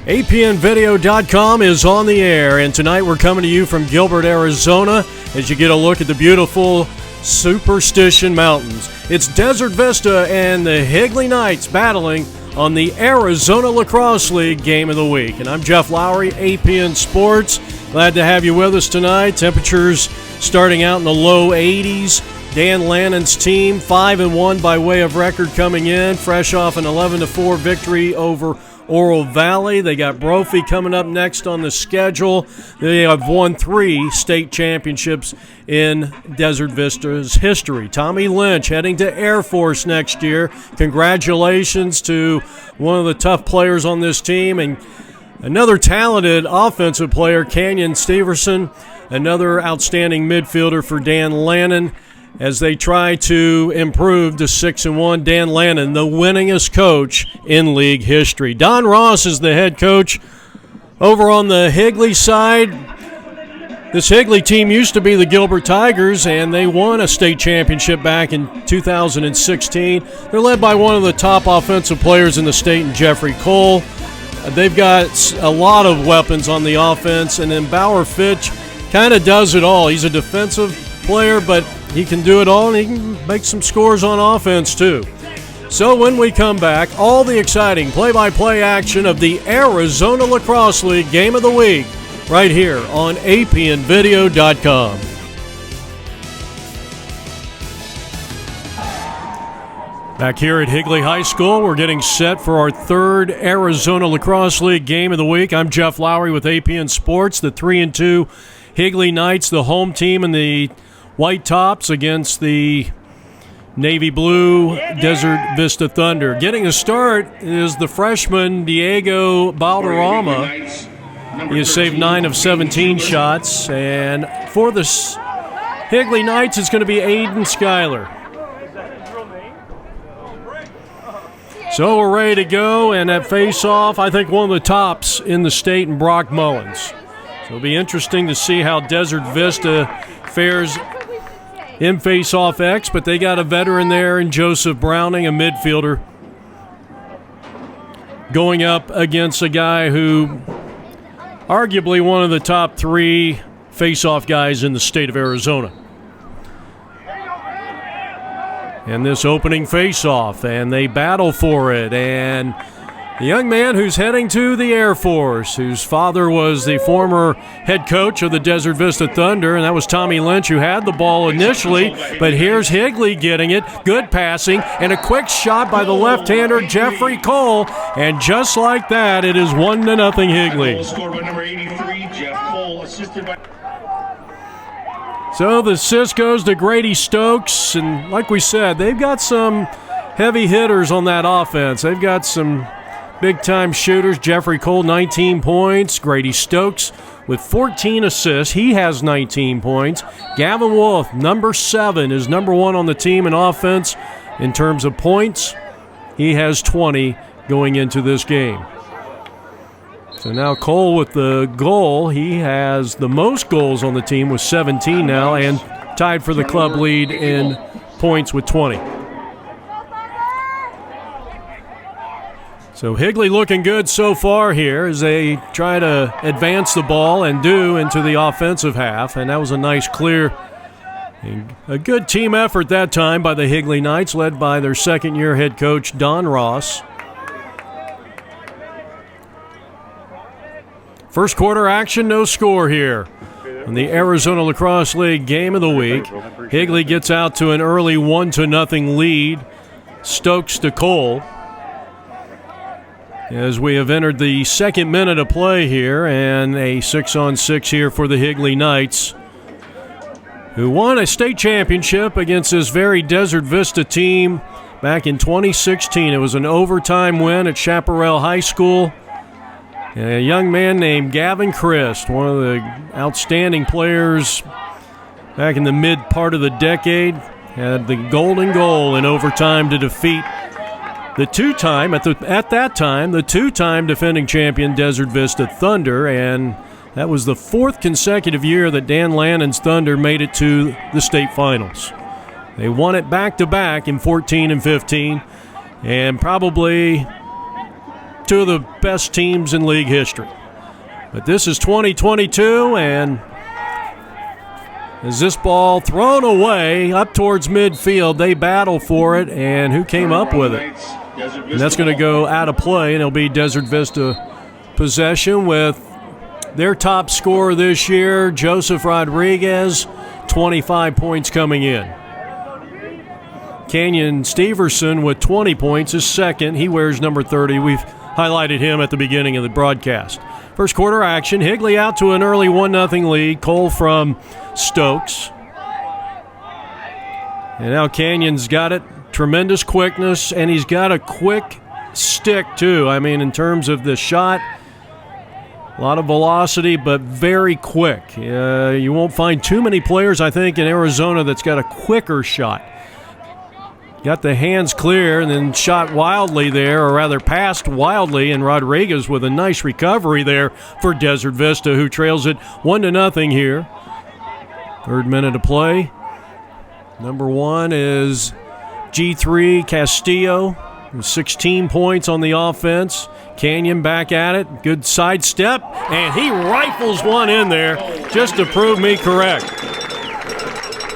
APNvideo.com is on the air, and tonight we're coming to you from Gilbert, Arizona, as you get a look at the beautiful Superstition Mountains. It's Desert Vista and the Higley Knights battling on the Arizona Lacrosse League Game of the Week. And I'm Jeff Lowry, APN Sports. Glad to have you with us tonight. Temperatures starting out in the low 80s. Dan Lannon's team 5-1 by way of record coming in, fresh off an 11-4 victory over Oro Valley. They got Brophy coming up next on the schedule. They have won 3 state championships in Desert Vista's history. Tommy Lynch heading to Air Force next year. Congratulations to one of the tough players on this team, and another talented offensive player, Canyon Steverson, another outstanding midfielder for Dan Lannon, as they try to improve to 6-1. Dan Lannon, the winningest coach in league history. Don Ross is the head coach over on the Higley side. This Higley team used to be the Gilbert Tigers, and they won a state championship back in 2016. They're led by one of the top offensive players in the state, in Jeffrey Cole. They've got a lot of weapons on the offense, and then Bauer Fitch kind of does it all. He's a defensive player, but he can do it all, and he can make some scores on offense too. So when we come back, all the exciting play-by-play action of the Arizona Lacrosse League Game of the Week right here on APNvideo.com. Back here at Higley High School, we're getting set for our third Arizona Lacrosse League Game of the Week. I'm Jeff Lowry with APN Sports. The 3-2 Higley Knights, the home team, and the White Tops against the Navy Blue Desert Vista Thunder. Getting a start is the freshman Diego Balderrama. He has saved 9 of 17 shots. And for the Higley Knights, it's going to be Aiden Schuyler. So we're ready to go, and at face-off, I think one of the tops in the state, in Brock Mullins. So it'll be interesting to see how Desert Vista fares in face-off X, but they got a veteran there in Joseph Browning, a midfielder, going up against a guy who arguably one of the top 3 face-off guys in the state of Arizona. And this opening face-off, and they battle for it, and the young man who's heading to the Air Force, whose father was the former head coach of the Desert Vista Thunder, and that was Tommy Lynch, who had the ball initially, but here's Higley getting it. Good passing, and a quick shot by the left-hander, Jeffrey Cole, and just like that, it is 1-0 Higley. So the assist goes to Grady Stokes, and like we said, they've got some heavy hitters on that offense. They've got some big-time shooters. Jeffrey Cole, 19 points. Grady Stokes with 14 assists. He has 19 points. Gavin Wolf, number 7, is number 1 on the team in offense in terms of points. He has 20 going into this game. So now Cole with the goal. He has the most goals on the team with 17 now, and tied for the club lead in points with 20. So Higley looking good so far here as they try to advance the ball and do into the offensive half. And that was a nice clear, a good team effort that time by the Higley Knights, led by their second-year head coach, Don Ross. First quarter action, no score here in the Arizona Lacrosse League Game of the Week. Higley gets out to an early 1-0 lead. Stokes to Cole, as we have entered the second minute of play here, and a 6-on-6 here for the Higley Knights, who won a state championship against this very Desert Vista team back in 2016. It was an overtime win at Chaparral High School. And a young man named Gavin Christ, one of the outstanding players back in the mid part of the decade, had the golden goal in overtime to defeat the two-time defending champion Desert Vista Thunder, and that was the 4th consecutive year that Dan Lannon's Thunder made it to the state finals. They won it back-to-back in 14 and 15, and probably two of the best teams in league history. But this is 2022, and as this ball thrown away up towards midfield, they battle for it, and who came up with it? And that's going to go out of play, and it'll be Desert Vista possession with their top scorer this year, Joseph Rodriguez, 25 points coming in. Canyon Steverson with 20 points is second. He wears number 30. We've highlighted him at the beginning of the broadcast. First quarter action, Higley out to an early 1-0 lead. Cole from Stokes. And now Canyon's got it. Tremendous quickness, and he's got a quick stick, too. I mean, in terms of the shot, a lot of velocity, but very quick. You won't find too many players, I think, in Arizona that's got a quicker shot. Got the hands clear and then shot wildly there, or rather passed wildly, and Rodriguez with a nice recovery there for Desert Vista, who trails it 1-0 here. Third minute of play. Number one is G3 Castillo, 16 points on the offense. Canyon back at it. Good sidestep, and he rifles one in there just to prove me correct.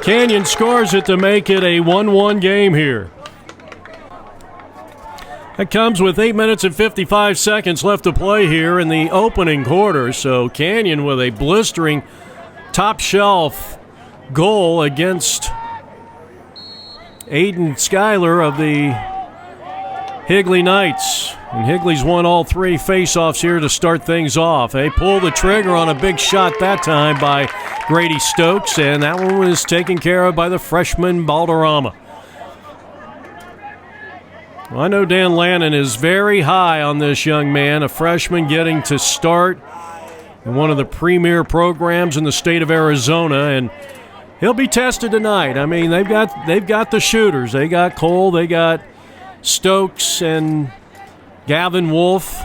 Canyon scores it to make it a 1-1 game here. That comes with 8 minutes and 55 seconds left to play here in the opening quarter. So Canyon with a blistering top shelf goal against Aiden Schuyler of the Higley Knights. And Higley's won all three face-offs here to start things off. They pull the trigger on a big shot that time by Grady Stokes, and that one was taken care of by the freshman Balderrama. Well, I know Dan Lannon is very high on this young man, a freshman getting to start in one of the premier programs in the state of Arizona, and he'll be tested tonight. I mean, they've got the shooters. They got Cole, they got Stokes and Gavin Wolf.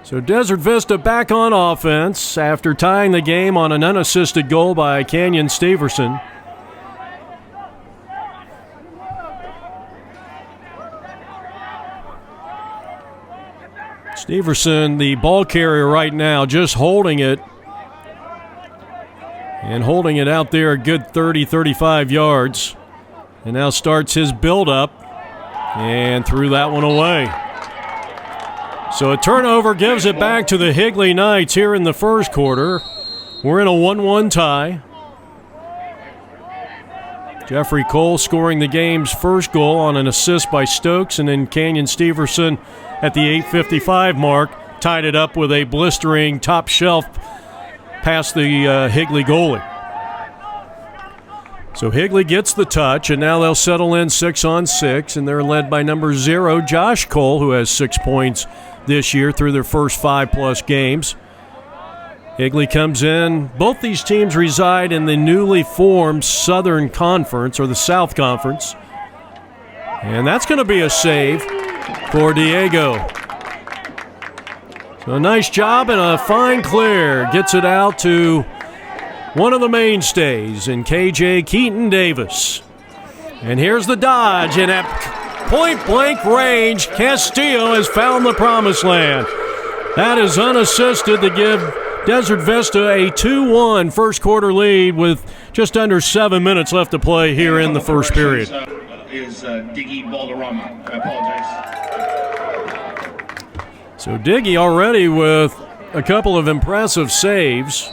So Desert Vista back on offense after tying the game on an unassisted goal by Canyon Steverson. Steverson, the ball carrier right now, just holding it. And holding it out there a good 30, 35 yards. And now starts his build-up. And threw that one away. So a turnover gives it back to the Higley Knights here in the first quarter. We're in a 1-1 tie. Jeffrey Cole scoring the game's first goal on an assist by Stokes, and then Canyon Steverson at the 8:55 mark tied it up with a blistering top shelf past the Higley goalie. So Higley gets the touch, and now they'll settle in 6-on-6, and they're led by number 0, Josh Cole, who has 6 points this year through their first 5-plus games. Higley comes in. Both these teams reside in the newly formed Southern Conference, or the South Conference. And that's going to be a save for Diego. So a nice job and a fine clear. Gets it out to one of the mainstays in KJ Keaton Davis. And here's the dodge, and at point-blank range, Castillo has found the promised land. That is unassisted to give Desert Vista a 2-1 first quarter lead with just under 7 minutes left to play here in the first period. Is Diggy Balderrama. I apologize. So Diggy already with a couple of impressive saves.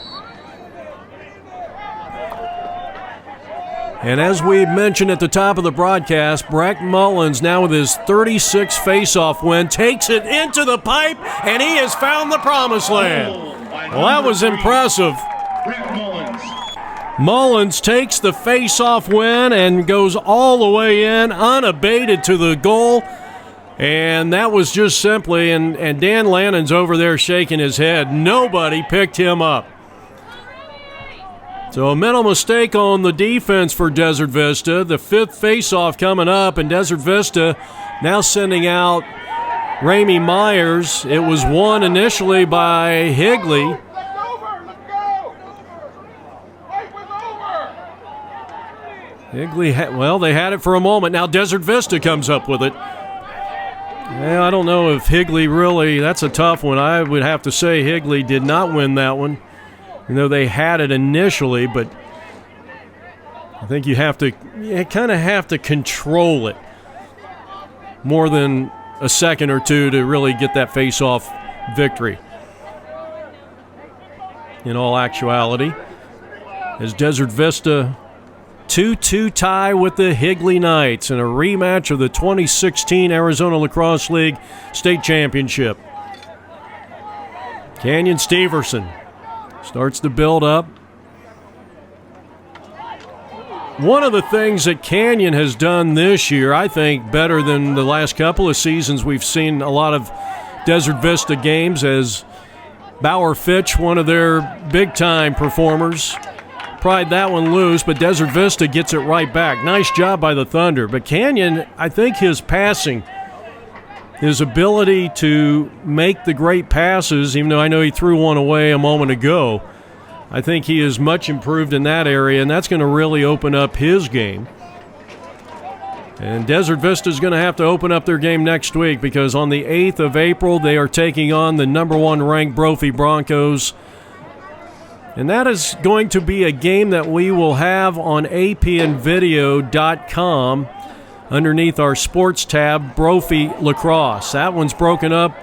And as we mentioned at the top of the broadcast, Breck Mullins now with his 36th face-off win takes it into the pipe, and he has found the promised land. Well, that was impressive. Mullins takes the face-off win and goes all the way in, unabated to the goal. And that was just simply, and Dan Lannon's over there shaking his head, nobody picked him up. So a mental mistake on the defense for Desert Vista. The fifth face-off coming up, and Desert Vista now sending out Ramey Myers. It was won initially by Higley. Higley, they had it for a moment. Now Desert Vista comes up with it. Yeah, I don't know if Higley really, that's a tough one. I would have to say Higley did not win that one. You know, they had it initially, but I think you kind of have to control it more than a second or two to really get that face-off victory. In all actuality, as Desert Vista 2-2 tie with the Higley Knights in a rematch of the 2016 Arizona Lacrosse League State Championship. Canyon Steverson starts to build up. One of the things that Canyon has done this year, I think better than the last couple of seasons, we've seen a lot of Desert Vista games as Bauer Fitch, one of their big-time performers, pried that one loose, but Desert Vista gets it right back. Nice job by the Thunder. But Canyon, I think his passing, his ability to make the great passes, even though I know he threw one away a moment ago, I think he is much improved in that area, and that's going to really open up his game. And Desert Vista is going to have to open up their game next week because on the 8th of April, they are taking on the number 1 ranked Brophy Broncos. And that is going to be a game that we will have on apnvideo.com underneath our sports tab, Brophy Lacrosse. That one's broken up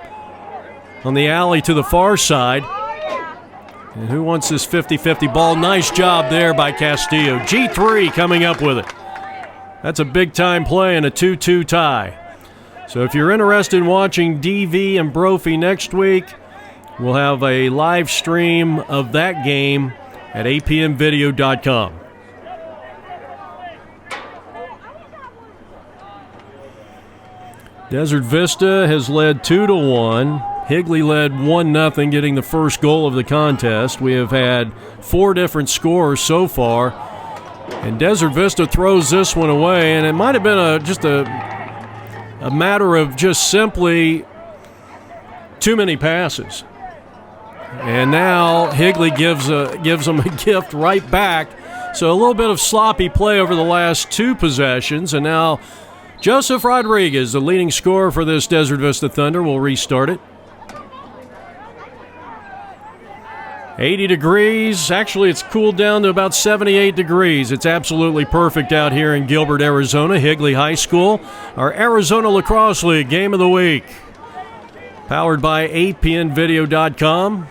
on the alley to the far side. And who wants this 50-50 ball? Nice job there by Castillo. G3 coming up with it. That's a big-time play and a 2-2 tie. So if you're interested in watching DV and Brophy next week, we'll have a live stream of that game at apnvideo.com. Desert Vista has led 2-1. Higley led 1-0, getting the first goal of the contest. We have had 4 different scores so far. And Desert Vista throws this one away, and it might have been just a matter of just simply too many passes. And now Higley gives them a gift right back. So a little bit of sloppy play over the last 2 possessions, and now Joseph Rodriguez, the leading scorer for this Desert Vista Thunder, will restart it. 80 degrees. Actually, it's cooled down to about 78 degrees. It's absolutely perfect out here in Gilbert, Arizona, Higley High School. Our Arizona Lacrosse League Game of the Week, powered by apnvideo.com,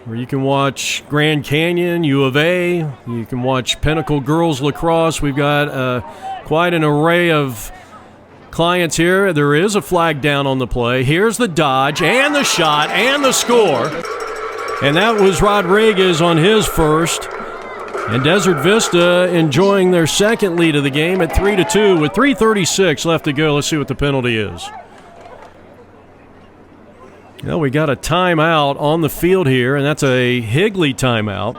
where you can watch Grand Canyon, U of A. You can watch Pinnacle Girls Lacrosse. We've got quite an array of clients here. There is a flag down on the play. Here's the dodge and the shot and the score. And that was Rodriguez on his first. And Desert Vista enjoying their second lead of the game at 3-2 with 3:36 left to go. Let's see what the penalty is. Well, we got a timeout on the field here, and that's a Higley timeout.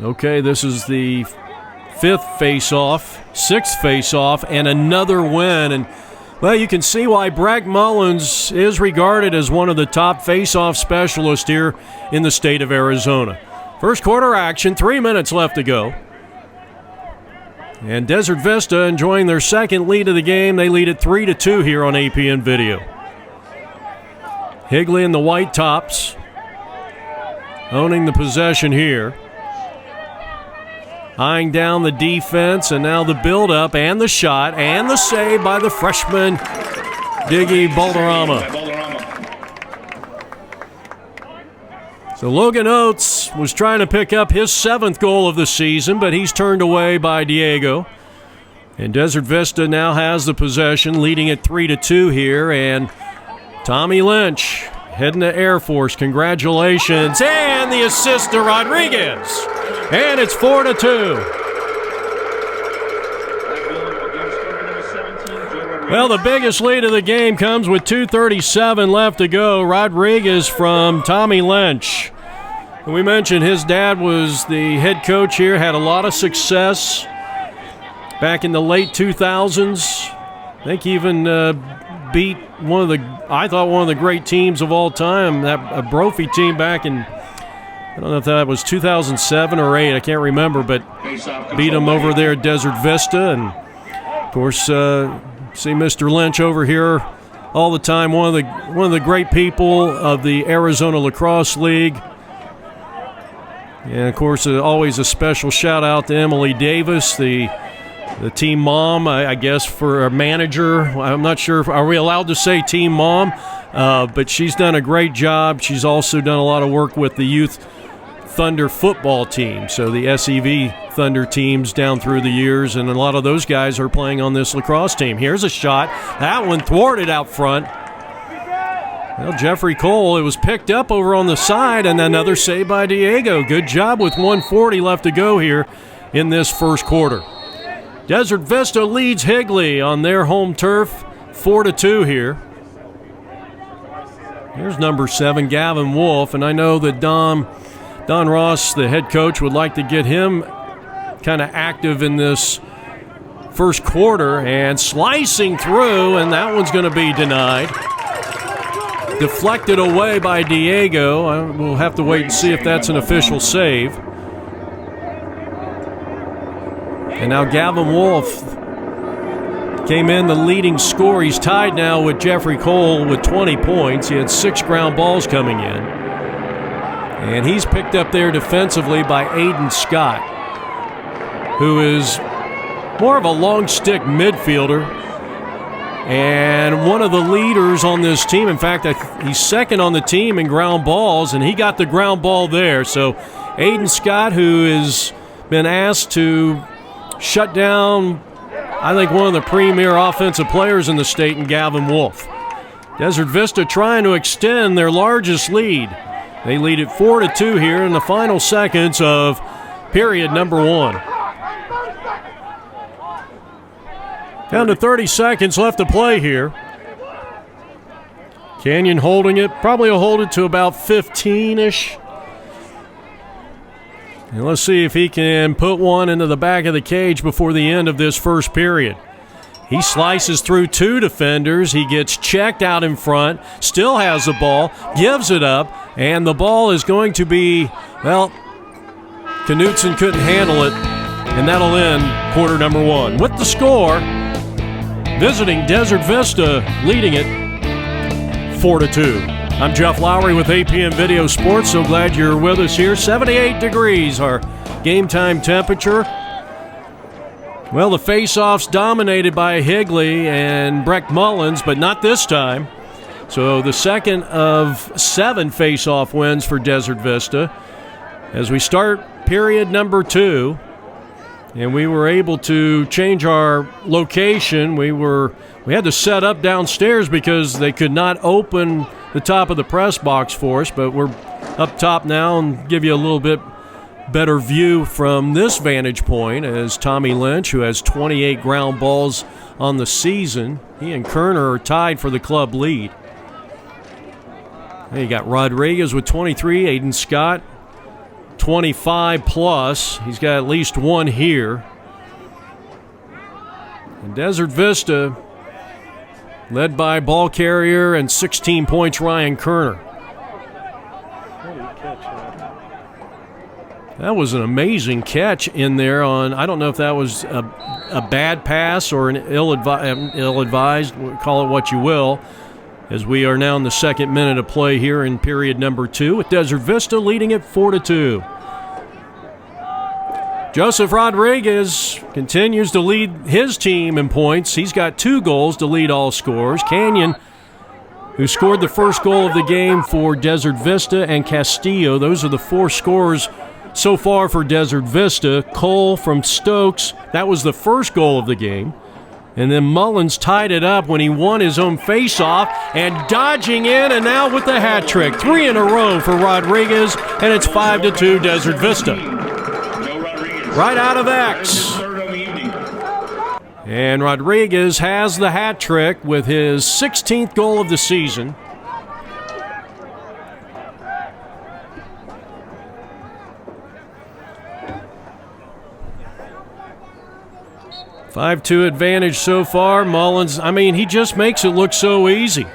Okay, this is the 5th face-off, 6th face-off, and another win. And, well, you can see why Bragg Mullins is regarded as one of the top face-off specialists here in the state of Arizona. First quarter action, 3 minutes left to go. And Desert Vista enjoying their second lead of the game. They lead at 3-2 here on APN Video. Higley in the white tops, owning the possession here. Eyeing down the defense, and now the build-up and the shot and the save by the freshman, Diggy Balderrama. So Logan Oates was trying to pick up his 7th goal of the season, but he's turned away by Diego. And Desert Vista now has the possession, leading at 3-2 here, and Tommy Lynch heading to Air Force. Congratulations, and the assist to Rodriguez. And it's 4-2. Well, the biggest lead of the game comes with 2:37 left to go. Rodriguez from Tommy Lynch. We mentioned his dad was the head coach here, had a lot of success back in the late 2000s. I think even beat I thought one of the great teams of all time, that Brophy team back in, I don't know if that was 2007 or 8, I can't remember, but beat them over there at Desert Vista. And, of course, see Mr. Lynch over here all the time, one of the great people of the Arizona Lacrosse League. And, of course, always a special shout-out to Emily Davis, the team mom, I guess, for a manager. I'm not sure, are we allowed to say team mom? But she's done a great job. She's also done a lot of work with the Youth Thunder football team, so the SEV Thunder teams down through the years, and a lot of those guys are playing on this lacrosse team. Here's a shot. That one thwarted out front. Well, Jeffrey Cole, it was picked up over on the side, and another save by Diego. Good job with 1:40 left to go here in this first quarter. Desert Vista leads Higley on their home turf, 4-2 here. Here's number 7, Gavin Wolf, and I know that Don Ross, the head coach, would like to get him kind of active in this first quarter, and slicing through, and that one's going to be denied. Deflected away by Diego. We'll have to wait and see if that's an official save. And now Gavin Wolf came in the leading scorer. He's tied now with Jeffrey Cole with 20 points. He had 6 ground balls coming in. And he's picked up there defensively by Aiden Scott, who is more of a long stick midfielder and one of the leaders on this team. In fact, he's second on the team in ground balls, and he got the ground ball there. So Aiden Scott, who has been asked to shut down, I think, one of the premier offensive players in the state, in Gavin Wolf. Desert Vista trying to extend their largest lead. They lead it 4-2 here in the final seconds of period number 1. Down to 30 seconds left to play here. Canyon holding it. Probably will hold it to about 15-ish. And let's see if he can put one into the back of the cage before the end of this first period. He slices through 2 defenders. He gets checked out in front. Still has the ball. Gives it up. And the ball is going to be, well, Knutson couldn't handle it. And that'll end quarter number 1. With the score, visiting Desert Vista, leading it 4-2. I'm Jeff Lowry with APM Video Sports. So glad you're with us here. 78 degrees, our game time temperature. Well, the face-offs dominated by Higley and Breck Mullins, but not this time. So the second of 7 face-off wins for Desert Vista. As we start period number 2, and we were able to change our location. We had to set up downstairs because they could not open the top of the press box for us, but we're up top now and give you a little bit better view from this vantage point as Tommy Lynch, who has 28 ground balls on the season, he and Kerner are tied for the club lead. And you got Rodriguez with 23, Aiden Scott 25 plus. He's got at least 1 here. And Desert Vista led by ball carrier and 16 points Ryan Kerner. That was an amazing catch in there on, I don't know if that was a bad pass or an ill-advised, call it what you will, as we are now in the second minute of play here in period number 2, with Desert Vista leading it 4-2. Joseph Rodriguez continues to lead his team in points. He's got 2 goals to lead all scorers. Canyon, who scored the first goal of the game for Desert Vista, and Castillo. Those are the 4 scorers so far for Desert Vista. Cole from Stokes, that was the first goal of the game. And then Mullins tied it up when he won his own faceoff, and dodging in, and now with the hat trick. 3 in a row for Rodriguez, and it's 5-2 Desert Vista. Right out of X. And Rodriguez has the hat trick with his 16th goal of the season. 5-2 advantage so far. Mullins, he just makes it look so easy.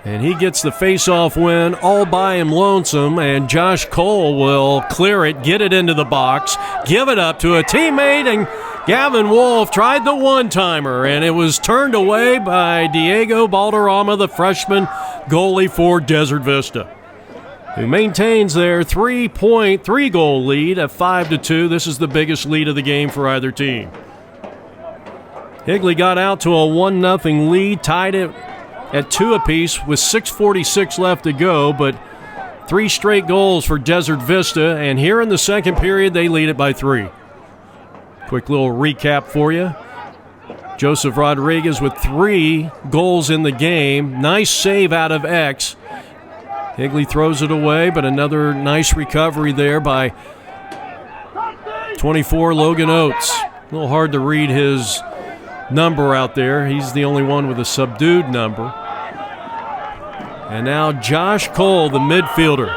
And he gets the face-off win all by him lonesome, and Josh Cole will clear it, get it into the box, give it up to a teammate, and Gavin Wolf tried the one-timer, and it was turned away by Diego Balderrama, the freshman goalie for Desert Vista, who maintains their 3-goal lead at 5-2. This is the biggest lead of the game for either team. Higley got out to a 1-0 lead, tied it at 2 apiece with 6:46 left to go, but 3 straight goals for Desert Vista, and here in the second period, they lead it by 3. Quick little recap for you. Joseph Rodriguez with 3 goals in the game. Nice save out of X. Higley throws it away, but another nice recovery there by 24 Logan Oates. A little hard to read his number out there. He's the only one with a subdued number. And now Josh Cole, the midfielder,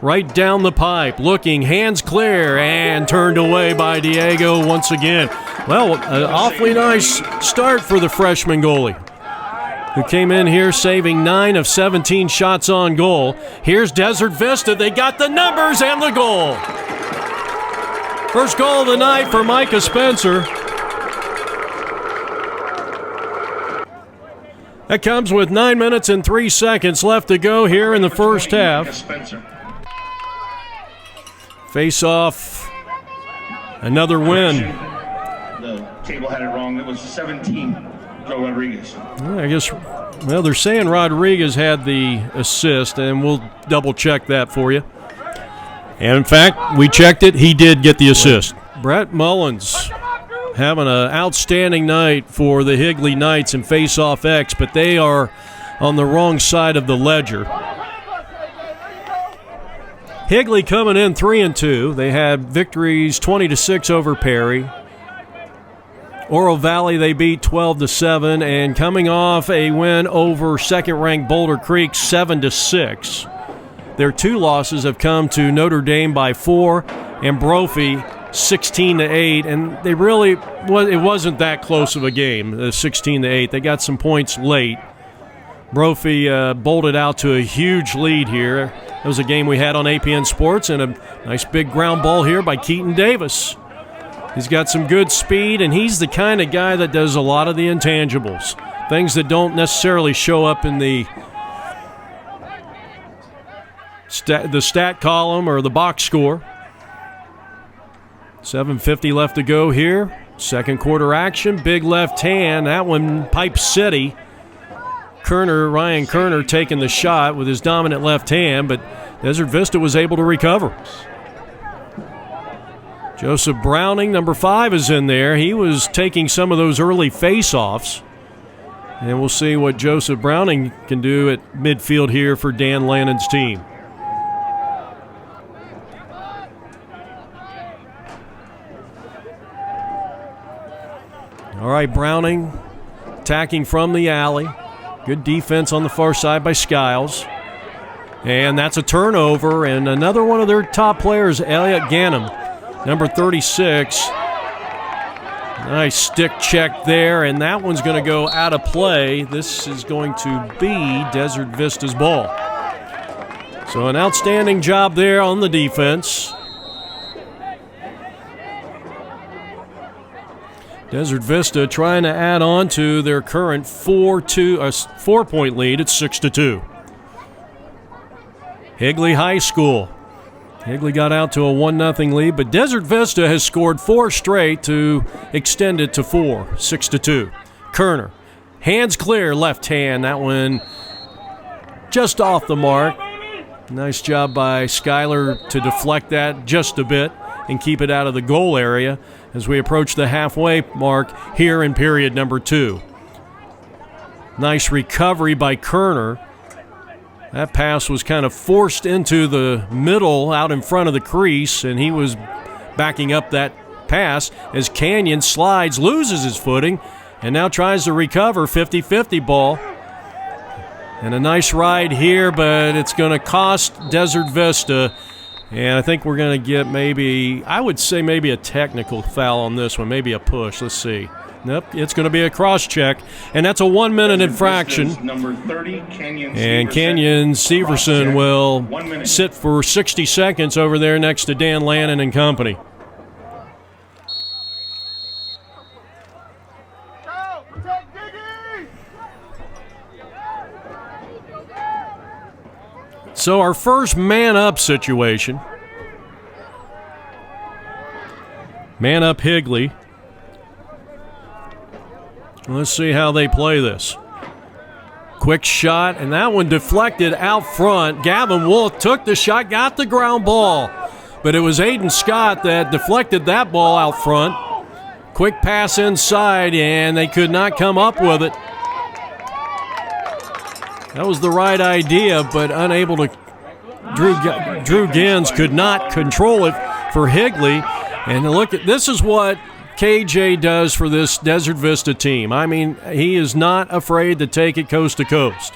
right down the pipe, looking, hands clear, and turned away by Diego once again. Well, an awfully nice start for the freshman goalie, who came in here saving 9 of 17 shots on goal. Here's Desert Vista. They got the numbers and the goal. First goal of the night for Micah Spencer. That comes with 9 minutes and 3 seconds left to go here in the first half. Face off, another win. The table had it wrong. It was 17, Joe Rodriguez. I guess, well, they're saying Rodriguez had the assist, and we'll double check that for you. And in fact, we checked it. He did get the assist. Brett Mullins having an outstanding night for the Higley Knights in Face-Off X, but they are on the wrong side of the ledger. Higley coming in 3-2. They had victories 20-6 over Perry. Oro Valley they beat 12-7, and coming off a win over second-ranked Boulder Creek 7-6. Their 2 losses have come to Notre Dame by 4 and Brophy 16-8, and they really it wasn't that close of a game, 16-8. They got some points late. Brophy bolted out to a huge lead here. That was a game we had on APN Sports, and a nice big ground ball here by Keaton Davis. He's got some good speed, and he's the kind of guy that does a lot of the intangibles, things that don't necessarily show up in the stat column or the box score. 7:50 left to go here. Second quarter action. Big left hand. That one, Pipe City. Ryan Kerner taking the shot with his dominant left hand, but Desert Vista was able to recover. Joseph Browning, number 5, is in there. He was taking some of those early face-offs. And we'll see what Joseph Browning can do at midfield here for Dan Lannon's team. All right, Browning attacking from the alley. Good defense on the far side by Skiles. And that's a turnover, and another one of their top players, Elliot Ganem, number 36. Nice stick check there, and that one's going to go out of play. This is going to be Desert Vista's ball. So an outstanding job there on the defense. Desert Vista trying to add on to their current 4-point lead at 6-2. Higley High School. Higley got out to a 1-0 lead, but Desert Vista has scored 4 straight to extend it to 4, 6-2. Kerner, hands clear, left hand. That one just off the mark. Nice job by Schuyler to deflect that just a bit and keep it out of the goal area as we approach the halfway mark here in period number 2. Nice recovery by Kerner. That pass was kind of forced into the middle out in front of the crease, and he was backing up that pass as Canyon slides, loses his footing, and now tries to recover. 50-50 ball. And a nice ride here, but it's going to cost Desert Vista And I think we're going to get I would say maybe a technical foul on this one, maybe a push. Let's see. Nope, it's going to be a cross-check, and that's a 1-minute infraction. Number 30, Kenyon and Kenyon Severson will sit for 60 seconds over there next to Dan Lannon and company. So our first man-up situation. Man-up Higley. Let's see how they play this. Quick shot, and that one deflected out front. Gavin Wolf took the shot, got the ground ball. But it was Aiden Scott that deflected that ball out front. Quick pass inside, and they could not come up with it. That was the right idea, but unable to. Drew Gins could not control it for Higley. And look at this is what KJ does for this Desert Vista team. I mean, he is not afraid to take it coast to coast.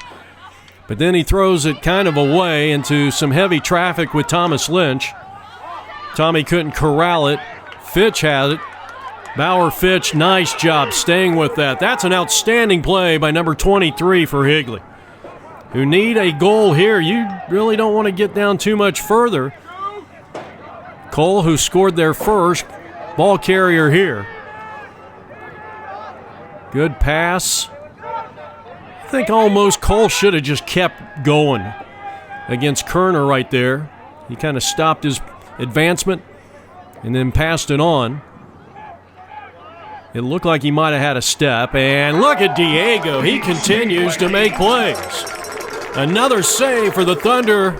But then he throws it kind of away into some heavy traffic with Thomas Lynch. Tommy couldn't corral it. Fitch had it. Bauer Fitch, nice job staying with that. That's an outstanding play by number 23 for Higley, who need a goal here. You really don't want to get down too much further. Cole, who scored their first, ball carrier here. Good pass. I think almost Cole should have just kept going against Kerner right there. He kind of stopped his advancement and then passed it on. It looked like he might have had a step. And look at Diego. He continues to make plays. Another save for the Thunder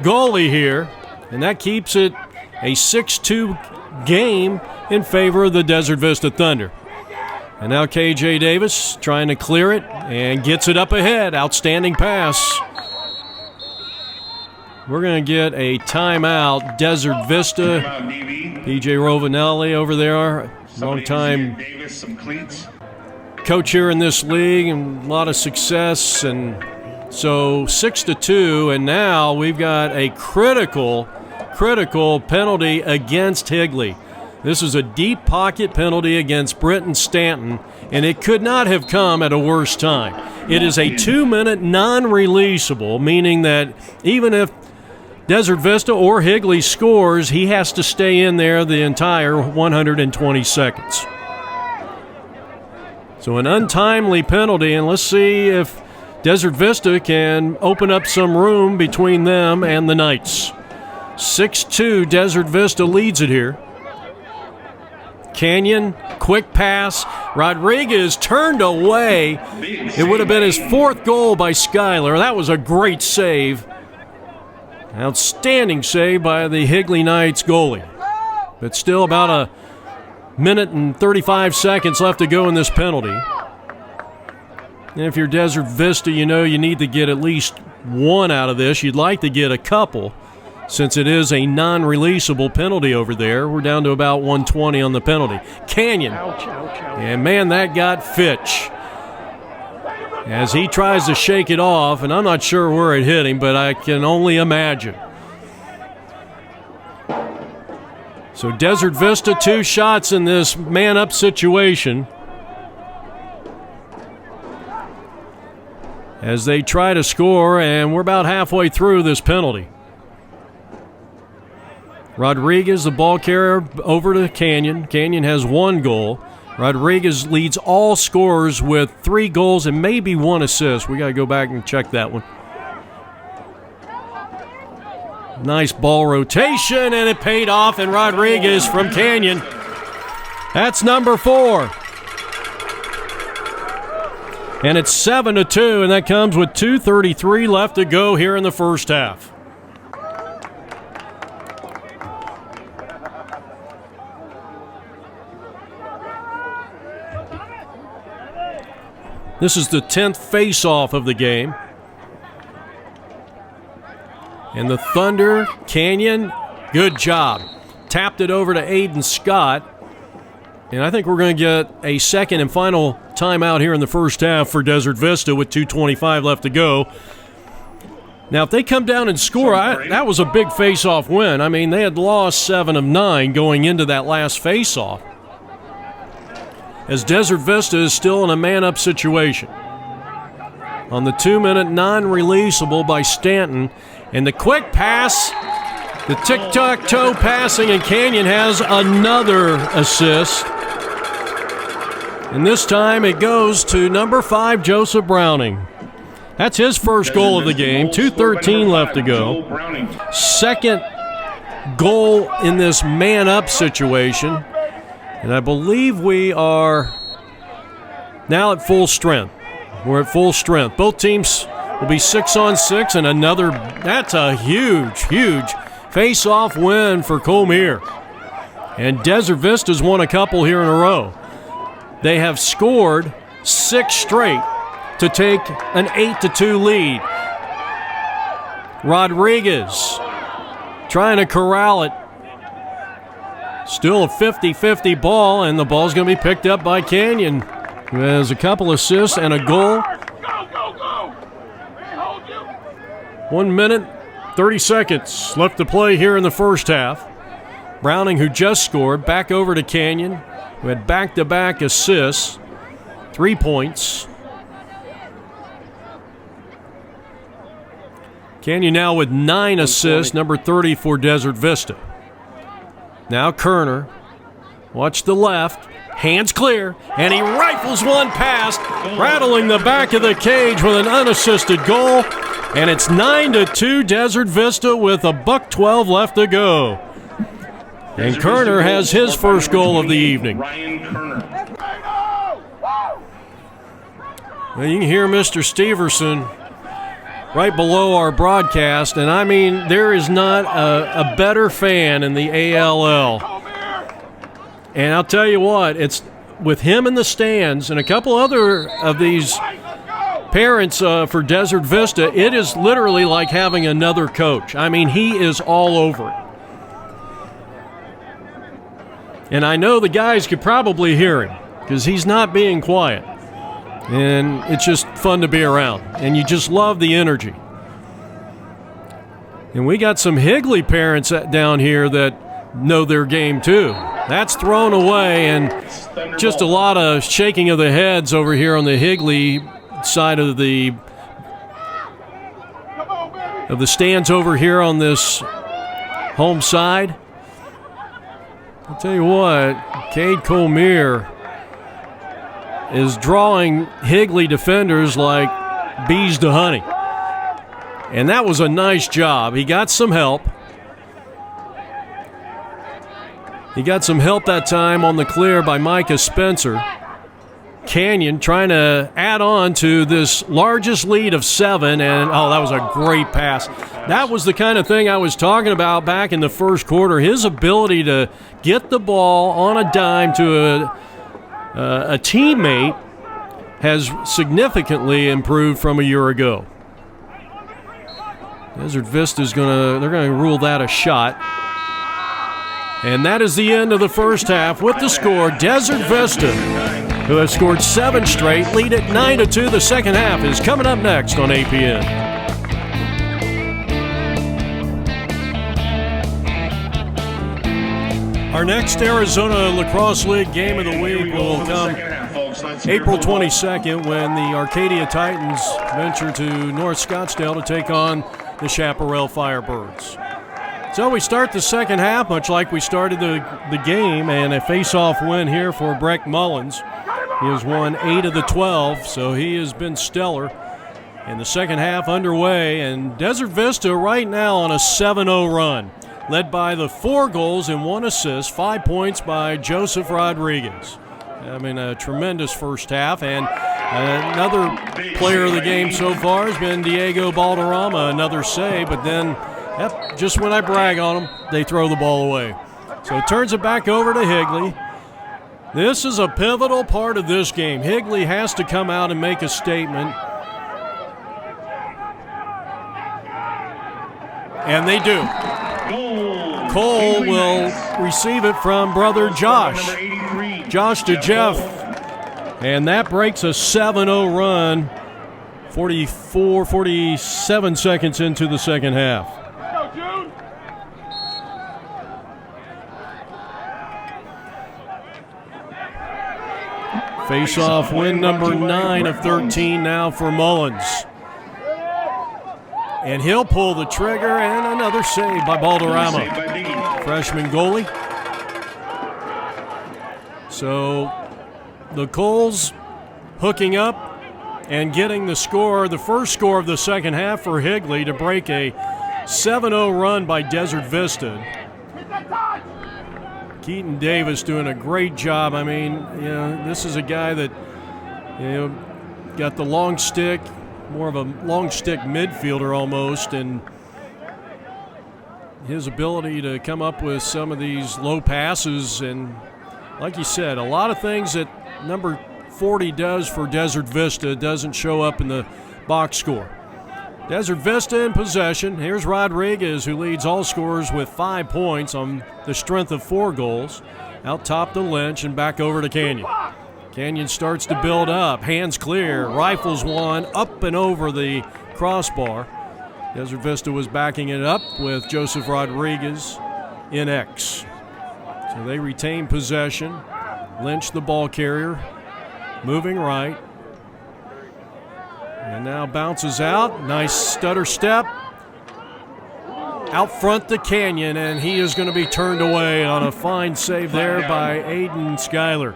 goalie here. And that keeps it a 6-2 game in favor of the Desert Vista Thunder. And now KJ Davis trying to clear it and gets it up ahead. Outstanding pass. We're going to get a timeout. Desert Vista. PJ Rovinelli over there. Long-time coach here in this league and a lot of success. And so 6-2, and now we've got a critical penalty against Higley. This is a deep pocket penalty against Britton Stanton, and it could not have come at a worse time. It is a 2-minute non-releasable, meaning that even if Desert Vista or Higley scores, he has to stay in there the entire 120 seconds. So an untimely penalty, and let's see if Desert Vista can open up some room between them and the Knights. 6-2, Desert Vista leads it here. Canyon, quick pass. Rodriguez turned away. It would have been his fourth goal by Schuyler. That was a great save. Outstanding save by the Higley Knights goalie. But still about a minute and 35 seconds left to go in this penalty. And if you're Desert Vista, you know you need to get at least one out of this. You'd like to get a couple since it is a non-releasable penalty over there. We're down to about 120 on the penalty. Canyon. Ouch. And, man, that got Fitch as he tries to shake it off, and I'm not sure where it hit him, but I can only imagine. So Desert Vista, 2 shots in this man-up situation as they try to score, and we're about halfway through this penalty. Rodriguez, the ball carrier, over to Canyon. Canyon has 1 goal. Rodriguez leads all scorers with 3 goals and maybe 1 assist. We got to go back and check that one. Nice ball rotation, and it paid off, and Rodriguez from Canyon. That's number 4. And it's 7-2, and that comes with 2:33 left to go here in the first half. This is the 10th face-off of the game. And the Thunder, Canyon, good job. Tapped it over to Aiden Scott. And I think we're going to get a second and final timeout here in the first half for Desert Vista with 2:25 left to go. Now, if they come down and score, that was a big face-off win. I mean, they had lost 7 of 9 going into that last face-off, as Desert Vista is still in a man-up situation. On the 2-minute non-releasable by Stanton, and the quick pass, the tic-tac-toe passing, and Canyon has another assist. And this time it goes to number 5, Joseph Browning. That's his first goal of the game. 2:13 left to go. Second goal in this man-up situation. And I believe we are now at full strength. We're at full strength. Both teams will be 6-on-6, and another, that's a huge, huge face-off win for Colmere. And Desert Vista's won a couple here in a row. They have scored 6 straight to take an 8-2 lead. Rodriguez trying to corral it. Still a 50-50 ball, and the ball's going to be picked up by Canyon, who has a couple assists and a goal. 1 minute, 30 seconds left to play here in the first half. Browning, who just scored, back over to Canyon, who had back-to-back assists, 3 points. Canyon now with 9 assists, number 30 for Desert Vista. Now Kerner, watch the left, hands clear, and he rifles one past, rattling the back of the cage with an unassisted goal, and it's 9-2 Desert Vista with a $1:12 left to go. And Kerner has his first goal of the evening. Now you can hear Mr. Steverson right below our broadcast, and I mean, there is not a better fan in the ALL. And I'll tell you what, it's with him in the stands and a couple other of these parents for Desert Vista, it is literally like having another coach. I mean, he is all over it. And I know the guys could probably hear him because he's not being quiet. And it's just fun to be around. And you just love the energy. And we got some Higley parents down here that know their game too. That's thrown away, and just a lot of shaking of the heads over here on the Higley side of the stands over here on this home side. I'll tell you what, Cade Colmere is drawing Higley defenders like bees to honey. And that was a nice job. He got some help. He got some help that time on the clear by Micah Spencer. Canyon trying to add on to this largest lead of 7, and that was a great pass. That was the kind of thing I was talking about back in the first quarter. His ability to get the ball on a dime to a teammate has significantly improved from a year ago. Desert Vista's they're gonna rule that a shot. And that is the end of the first half with the score. Desert Vista, who has scored 7 straight, lead at 9-2. The second half is coming up next on APN. Our next Arizona Lacrosse League game of the week will come April 22nd when the Arcadia Titans venture to North Scottsdale to take on the Chaparral Firebirds. So we start the second half much like we started the game, and a face-off win here for Breck Mullins. He has won 8 of the 12, so he has been stellar. And the second half underway, and Desert Vista right now on a 7-0 run, led by the 4 goals and 1 assist, 5 points by Joseph Rodriguez. I mean, a tremendous first half, and another player of the game so far has been Diego Balderrama, another save, but then just when I brag on them, they throw the ball away. So it turns it back over to Higley. This is a pivotal part of this game. Higley has to come out and make a statement. And they do. Cole will receive it from brother Josh. Josh to Jeff. And that breaks a 7-0 run 47 seconds into the second half. Face-off win number 9 of 13 now for Mullins. And he'll pull the trigger, and another save by Balderrama, freshman goalie. So the Coles hooking up and getting the score, the first score of the second half for Higley to break a 7-0 run by Desert Vista. Keaton Davis doing a great job. I mean, this is a guy that, got the long stick, more of a long stick midfielder almost, and his ability to come up with some of these low passes, and like you said, a lot of things that number 40 does for Desert Vista doesn't show up in the box score. Desert Vista in possession. Here's Rodriguez, who leads all scorers with 5 points on the strength of 4 goals. Out top to Lynch and back over to Canyon. Canyon starts to build up. Hands clear. Rifles one up and over the crossbar. Desert Vista was backing it up with Joseph Rodriguez in X. So they retain possession. Lynch, the ball carrier, moving right. And now bounces out. Nice stutter step. Out front to Canyon, and he is going to be turned away on a fine save there by Aiden Schuyler.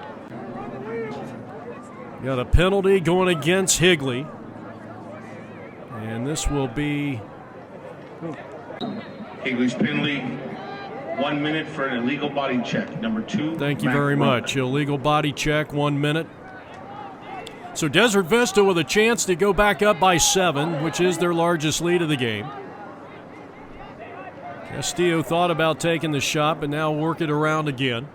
Got a penalty going against Higley. And this will be Higley's penalty, 1 minute for an illegal body check. Number 2. Thank you very much. Illegal body check, 1 minute. So Desert Vista with a chance to go back up by 7, which is their largest lead of the game. Castillo thought about taking the shot, but now work it around again.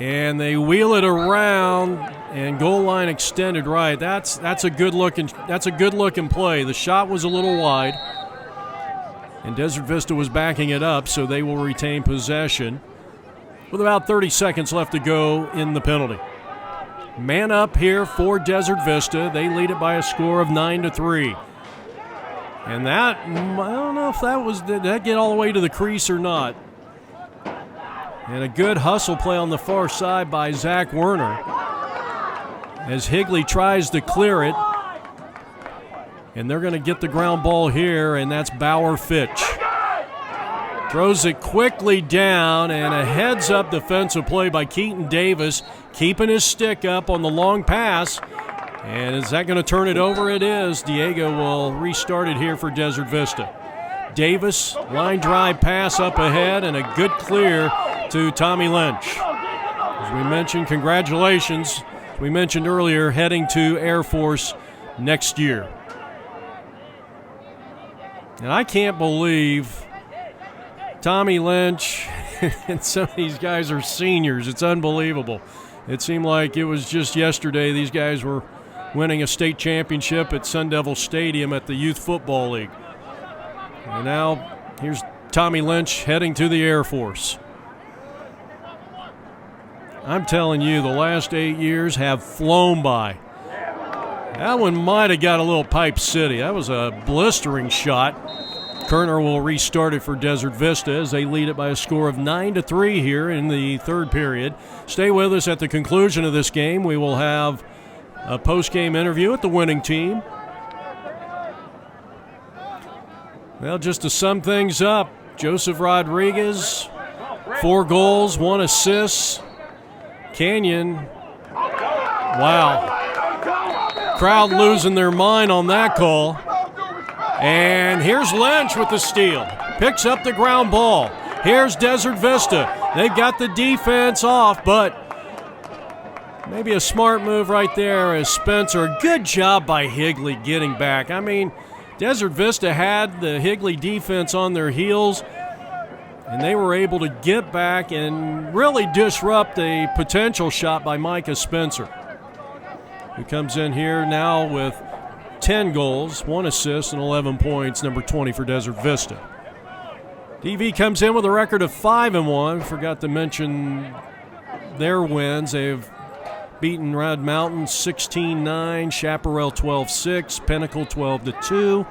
And they wheel it around, and goal line extended right. That's a good looking play. The shot was a little wide, and Desert Vista was backing it up, so they will retain possession with about 30 seconds left to go in the penalty. Man up here for Desert Vista. They lead it by a score of 9-3. And that, I don't know if did that get all the way to the crease or not. And a good hustle play on the far side by Zach Werner as Higley tries to clear it. And they're going to get the ground ball here, and that's Bauer Fitch. Throws it quickly down, and a heads-up defensive play by Keaton Davis, keeping his stick up on the long pass. And is that going to turn it over? It is. Diego will restart it here for Desert Vista. Davis, line drive pass up ahead, and a good clear to Tommy Lynch. As we mentioned, congratulations. As we mentioned earlier, heading to Air Force next year. And I can't believe Tommy Lynch and some of these guys are seniors. It's unbelievable. It seemed like it was just yesterday these guys were winning a state championship at Sun Devil Stadium at the Youth Football League. And now here's Tommy Lynch heading to the Air Force. I'm telling you, the last 8 years have flown by. That one might have got a little Pipe City. That was a blistering shot. Kerner will restart it for Desert Vista as they lead it by a score of 9-3 here in the third period. Stay with us at the conclusion of this game. We will have a post-game interview with the winning team. Well, just to sum things up, Joseph Rodriguez, 4 goals, 1 assist. Canyon, wow. Crowd losing their mind on that call. And here's Lynch with the steal. Picks up the ground ball. Here's Desert Vista. They've got the defense off, but maybe a smart move right there as Spencer. Good job by Higley getting back. I mean, Desert Vista had the Higley defense on their heels, and they were able to get back and really disrupt a potential shot by Micah Spencer, who comes in here now with 10 goals, 1 assist, and 11 points, number 20 for Desert Vista. DV comes in with a record of 5-1. Forgot to mention their wins. They've beating Red Mountain 16-9, Chaparral 12-6, Pinnacle 12-2,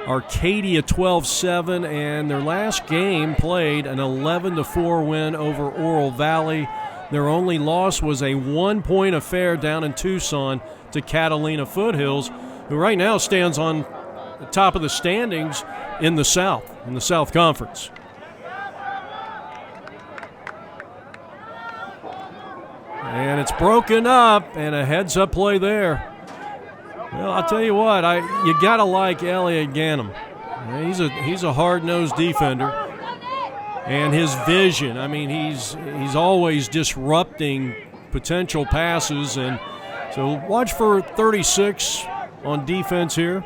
Arcadia 12-7, and their last game played an 11-4 win over Oral Valley. Their only loss was a 1-point affair down in Tucson to Catalina Foothills, who right now stands on the top of the standings in the South Conference. And it's broken up, and a heads-up play there. Well, I'll tell you what, you got to like Elliot Ganem. He's a hard-nosed defender. And his vision, I mean, he's always disrupting potential passes. And so watch for 36 on defense here.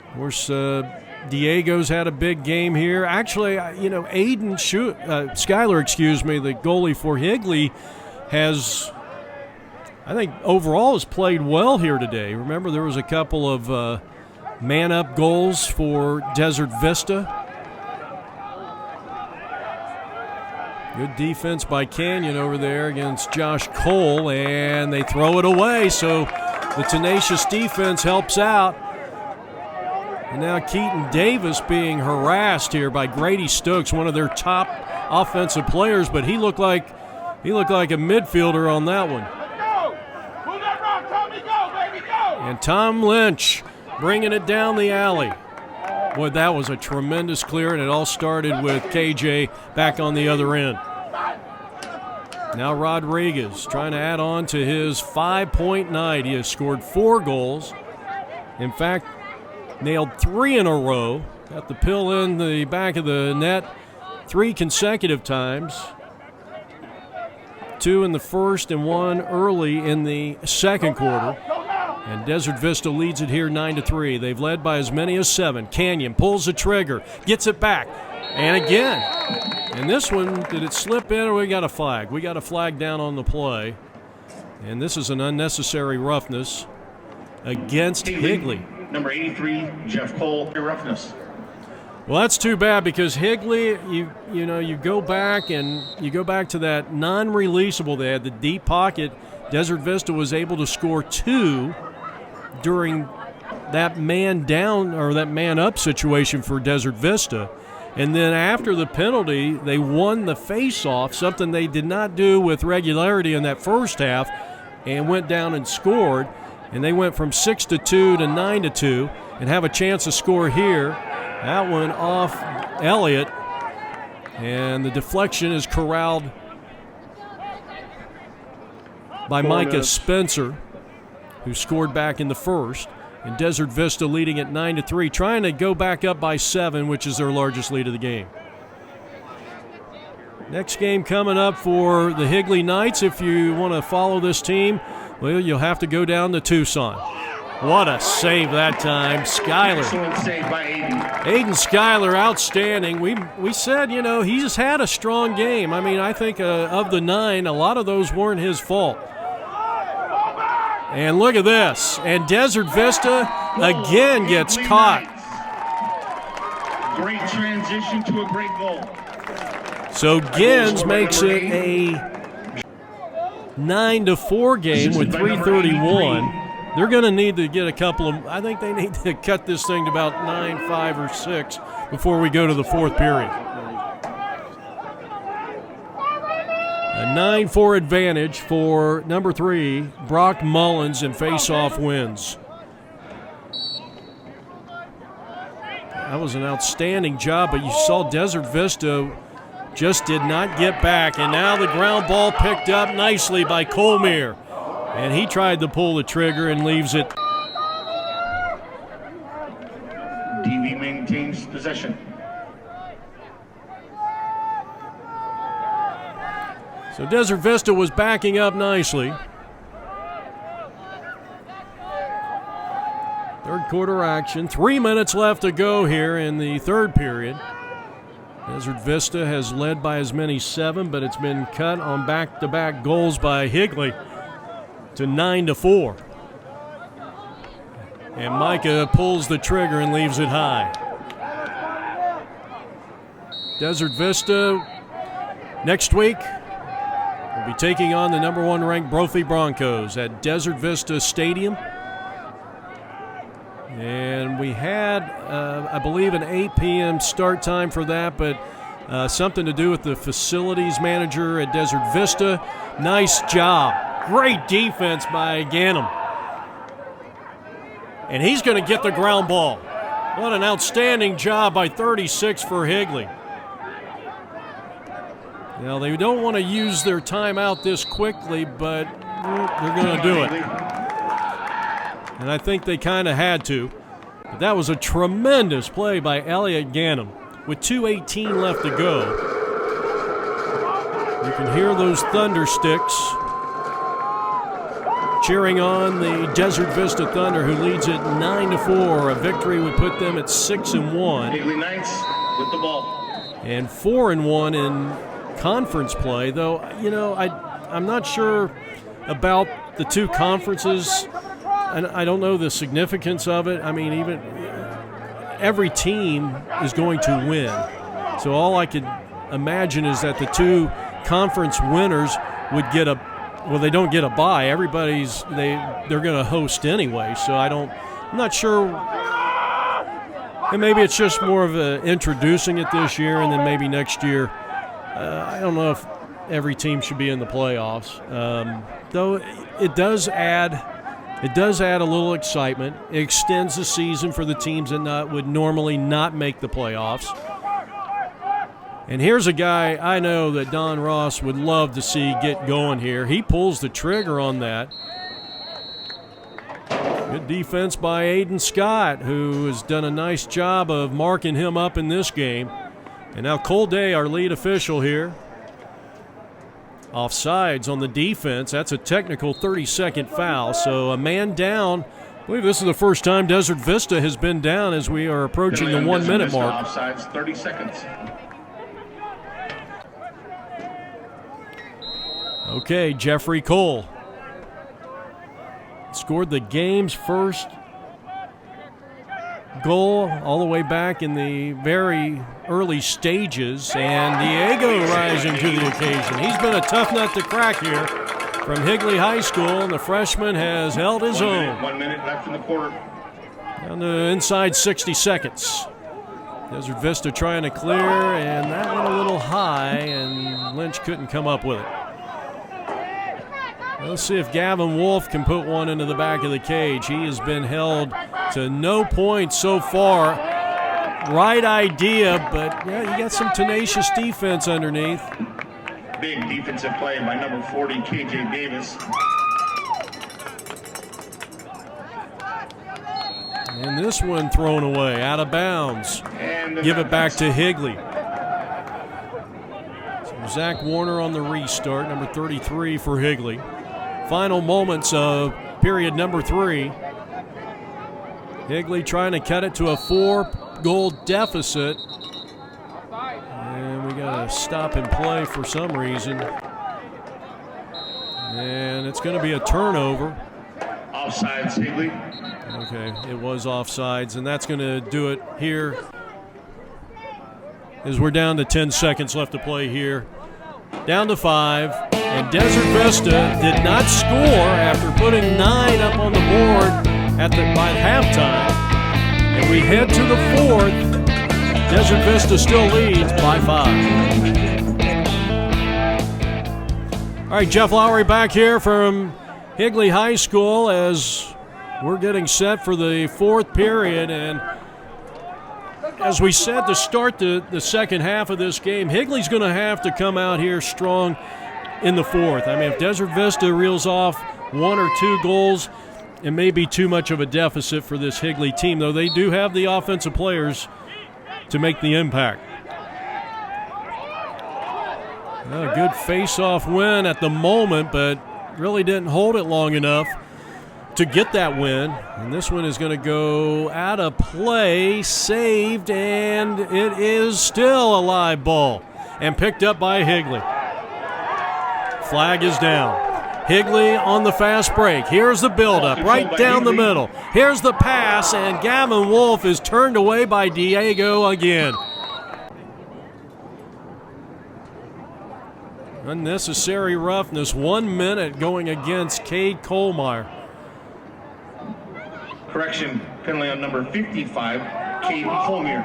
Of course, Diego's had a big game here. Actually, Schuyler, the goalie for Higley, has, I think, overall has played well here today. Remember, there was a couple of man-up goals for Desert Vista. Good defense by Canyon over there against Josh Cole, and they throw it away, so the tenacious defense helps out. And now Keaton Davis being harassed here by Grady Stokes, one of their top offensive players, but he looked like a midfielder on that one. And Tom Lynch bringing it down the alley. Boy, that was a tremendous clear, and it all started with KJ back on the other end. Now Rodriguez trying to add on to his 5-point night. He has scored 4 goals. In fact, nailed 3 in a row. Got the pill in the back of the net 3 consecutive times. 2 in the first and 1 early in the second quarter. And Desert Vista leads it here 9-3. They've led by as many as 7. Canyon pulls the trigger, gets it back, and again. And this one, did it slip in or we got a flag? We got a flag down on the play. And this is an unnecessary roughness against Higley. Number 83, Jeff Cole, roughness. Well, that's too bad because Higley, you go back to that non-releasable. They had the deep pocket. Desert Vista was able to score 2 during that man down or that man up situation for Desert Vista. And then after the penalty, they won the face-off, something they did not do with regularity in that first half, and went down and scored. And they went from 6-2 to 9-2 and have a chance to score here. That one off Elliott, and the deflection is corralled by Micah Spencer, who scored back in the first. And Desert Vista leading at 9-3, trying to go back up by 7, which is their largest lead of the game. Next game coming up for the Higley Knights. If you want to follow this team, well, you'll have to go down to Tucson. What a save that time. Schuyler. Excellent save by Aiden. Aiden Schuyler, outstanding. We said, he's had a strong game. I mean, I think of the 9, a lot of those weren't his fault. And look at this. And Desert Vista again gets caught. Great transition to a great goal. So Gins makes it a 9-4 game with 3:31. They're going to need to get a couple of – I think they need to cut this thing to about 9, 5, or 6 before we go to the fourth period. A 9-4 advantage for number 3, Brock Mullins, in face-off wins. That was an outstanding job, but you saw Desert Vista just did not get back. And now the ground ball picked up nicely by Colmere. And he tried to pull the trigger and leaves it. DV maintains possession. So Desert Vista was backing up nicely. Third quarter action. 3 minutes left to go here in the third period. Desert Vista has led by as many 7, but it's been cut on back-to-back goals by Higley to 9-4. And Micah pulls the trigger and leaves it high. Desert Vista Next week, we'll be taking on the number 1 ranked Brophy Broncos at Desert Vista Stadium. And we had, I believe, an 8 p.m. start time for that, but something to do with the facilities manager at Desert Vista. Nice job. Great defense by Ganem. And he's going to get the ground ball. What an outstanding job by 36 for Higley. Now, they don't want to use their timeout this quickly, but they're going to do it. And I think they kind of had to. But that was a tremendous play by Elliott Ganem with 2:18 left to go. You can hear those thunder sticks cheering on the Desert Vista Thunder, who leads it 9-4. A victory would put them at 6-1. Higley Knights with the ball. And 4-1 in conference play, though, I'm not sure about the two conferences. I don't know the significance of it. I mean, even every team is going to win. So all I could imagine is that the two conference winners would get they don't get a bye. They're going to host anyway. So I'm not sure. And maybe it's just more of introducing it this year, and then maybe next year. I don't know if every team should be in the playoffs. Though it does add a little excitement. It extends the season for the teams that would normally not make the playoffs. And here's a guy I know that Don Ross would love to see get going here. He pulls the trigger on that. Good defense by Aiden Scott, who has done a nice job of marking him up in this game. And now Cole Day, our lead official here. Offsides on the defense. That's a technical 30-second foul. So a man down. I believe this is the first time Desert Vista has been down as we are approaching the 1 minute mark. Offsides, 30 seconds. Okay, Jeffrey Cole scored the game's first goal all the way back in the very early stages, and Diego rising to the occasion. He's been a tough nut to crack here from Higley High School, and the freshman has held his own. 1 minute left in the quarter. Down to inside 60 seconds. Desert Vista trying to clear, and that went a little high, and Lynch couldn't come up with it. Let's see if Gavin Wolf can put one into the back of the cage. He has been held to no points so far. Right idea, but yeah, you got some tenacious defense underneath. Big defensive play by number 40, KJ Davis. And this one thrown away, out of bounds. Give it back to Higley. So Zach Warner on the restart, number 33 for Higley. Final moments of period number 3. Higley trying to cut it to a 4-goal deficit. And we got to stop and play for some reason. And it's going to be a turnover. Offsides, Higley. Okay, it was offsides, and that's going to do it here as we're down to 10 seconds left to play here. Down to 5. And Desert Vista did not score after putting 9 up on the board by halftime. And we head to the 4th. Desert Vista still leads by 5. All right, Jeff Lowry back here from Higley High School as we're getting set for the 4th period. And as we said to start the second half of this game, Higley's going to have to come out here strong in the 4th. I mean, if Desert Vista reels off 1 or 2 goals, it may be too much of a deficit for this Higley team, though they do have the offensive players to make the impact. A good face-off win at the moment, but really didn't hold it long enough to get that win. And this one is going to go out of play, saved, and it is still a live ball and picked up by Higley. Flag is down. Higley on the fast break. Here's the buildup right down the middle. Here's the pass, and Gavin Wolf is turned away by Diego again. Unnecessary roughness. 1 minute going against Cade Kohlmeyer. Correction, penalty on number 55, Cade Kohlmeyer.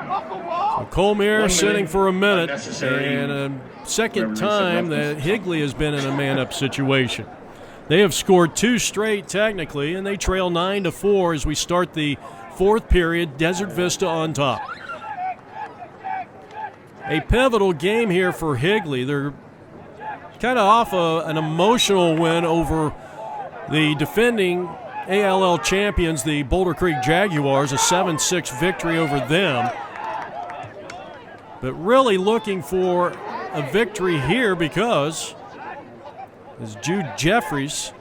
So Kohlmeyer sitting for a minute, unnecessary. and a second time that Higley has been in a man-up situation. They have scored 2 straight technically, and they trail 9-4 as we start the 4th period. Desert Vista on top. A pivotal game here for Higley. They're kind of off an emotional win over the defending ALL champions, the Boulder Creek Jaguars, a 7-6 victory over them. But really looking for a victory here because as Jude Jeffries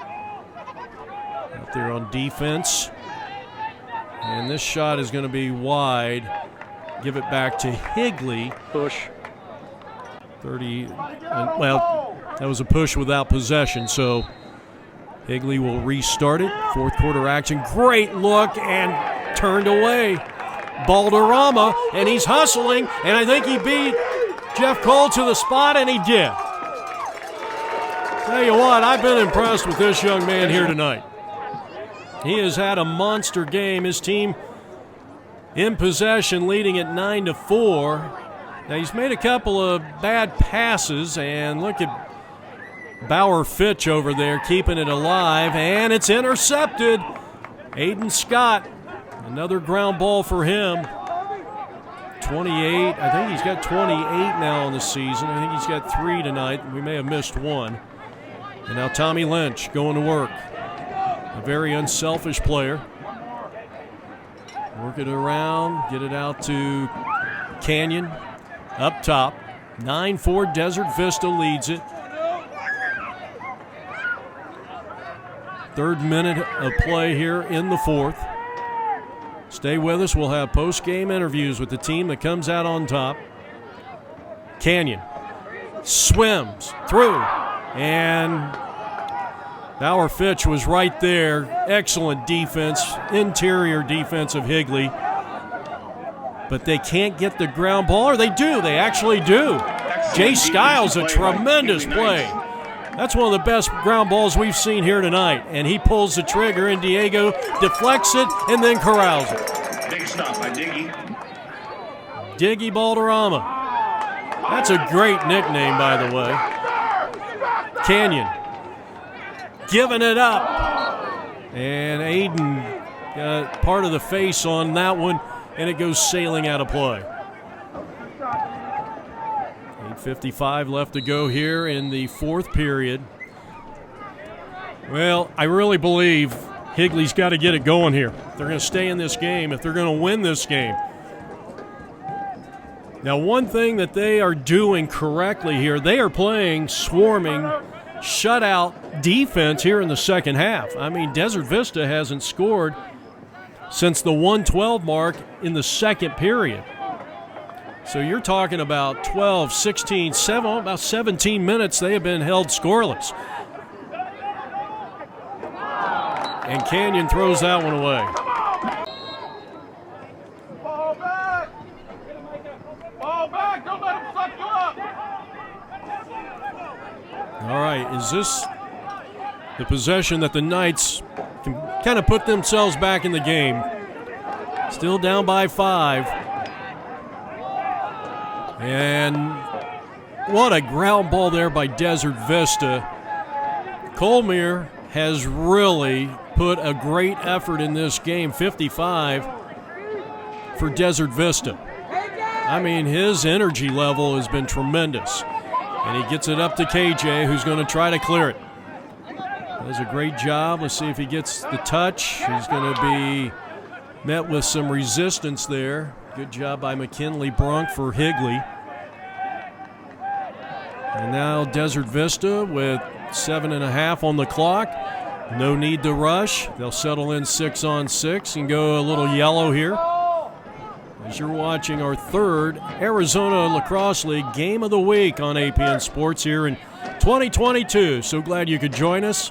out there on defense. And this shot is going to be wide. Give it back to Higley. Push. 30, well, that was a push without possession, so Higley will restart it. 4th quarter action. Great look and turned away. Balderrama, and he's hustling, and I think he beat Jeff Cole to the spot, and he did. Tell you what, I've been impressed with this young man here tonight. He has had a monster game. His team in possession, leading at 9-4. Now he's made a couple of bad passes, and look at Bauer Fitch over there keeping it alive, and it's intercepted. Aiden Scott, another ground ball for him. 28, I think he's got 28 now in the season. I think he's got 3 tonight. We may have missed 1. And now Tommy Lynch going to work. A very unselfish player. Work it around, get it out to Canyon. Up top, 9-4, Desert Vista leads it. 3rd minute of play here in the 4th. Stay with us. We'll have post-game interviews with the team that comes out on top. Canyon swims through, and Bauer Fitch was right there. Excellent defense, interior defense of Higley. But they can't get the ground ball, or they do. They actually do. Jay Skiles, a tremendous play. That's one of the best ground balls we've seen here tonight. And he pulls the trigger, and Diego deflects it and then corrals it. Big stop by Diggy. Diggy Balderrama. That's a great nickname, by the way. Canyon giving it up. And Aiden got part of the face on that one, and it goes sailing out of play. 8:55 left to go here in the 4th period. Well, I really believe Higley's got to get it going here. They're going to stay in this game if they're going to win this game. Now, one thing that they are doing correctly here, they are playing swarming shutout defense here in the second half. I mean, Desert Vista hasn't scored since the 1:12 mark in the 2nd period. So you're talking about 12, 16, about 17 minutes they have been held scoreless. And Canyon throws that one away. Ball back! Ball back! Don't let him suck you up! All right, is this the possession that the Knights can kind of put themselves back in the game? Still down by 5. And what a ground ball there by Desert Vista. Kohlmeyer has really put a great effort in this game, 55 for Desert Vista. I mean, his energy level has been tremendous. And he gets it up to KJ, who's going to try to clear it. Does a great job. Let's see if he gets the touch. He's going to be met with some resistance there. Good job by McKinley Brunk for Higley. And now Desert Vista with 7.5 on the clock. No need to rush. They'll settle in 6-on-6 and go a little yellow here. As you're watching our 3rd Arizona Lacrosse League Game of the Week on APN Sports here in 2022. So glad you could join us.